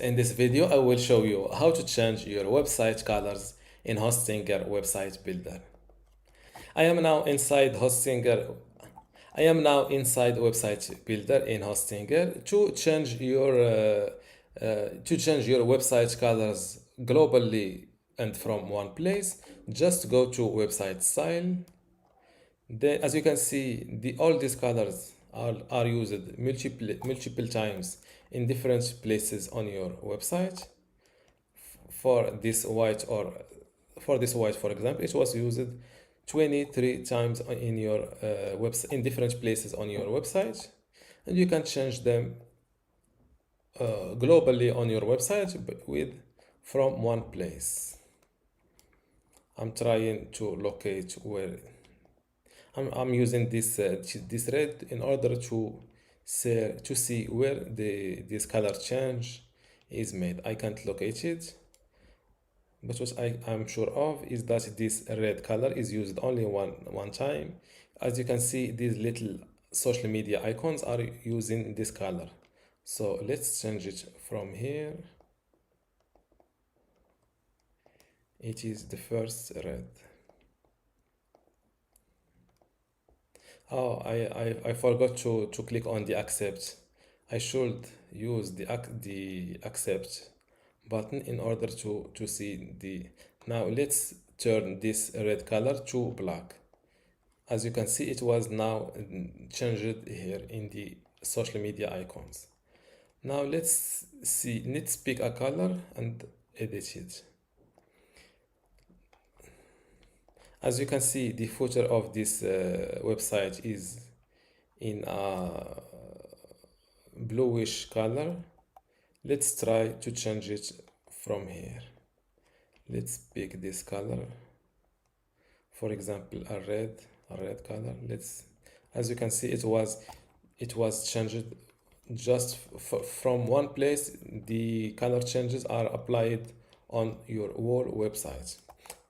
In this video, I will show you how to change your website colors in Hostinger website builder. I am now inside Hostinger. I am now inside website builder in Hostinger to change your website colors globally and from one place. Just go to website style. Then, as you can see, all these colors are used multiple times in different places on your website. For this white, for example, it was used 23 times in your website in different places on your website, and you can change them globally on your website with from one place. I'm trying to locate where I'm using this red in order to see where this color change is made. I can't locate it, but what I'm sure of is that this red color is used only one time. As you can see, these little social media icons are using this color. So let's change it from here. It is the first red. Oh, I forgot to click on the accept. I should use the accept button in order to see the. Now let's turn this red color to black. As you can see, it was now changed here in the social media icons. Now let's pick a color and edit it. As you can see, the footer of this website is in a bluish color. Let's try to change it from here. Let's pick this color, for example a red color. As you can see, it was changed just from one place. The color changes are applied on your whole website.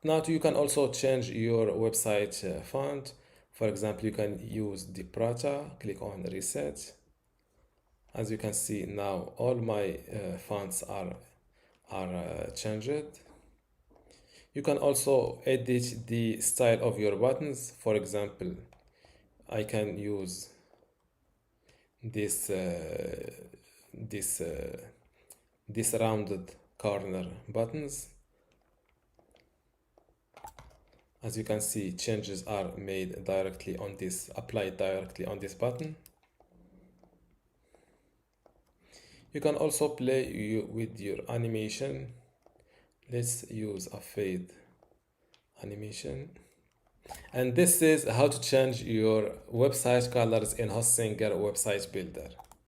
Now you can also change your website font. For example, you can use the Prata. Click on reset. As you can see, now all my fonts are changed. You can also edit the style of your buttons. For example, I can use this rounded corner buttons. As you can see, changes are made directly on this, applied directly on this button. You can also play with your animation. Let's use a fade animation. And this is how to change your website colors in Hostinger website builder.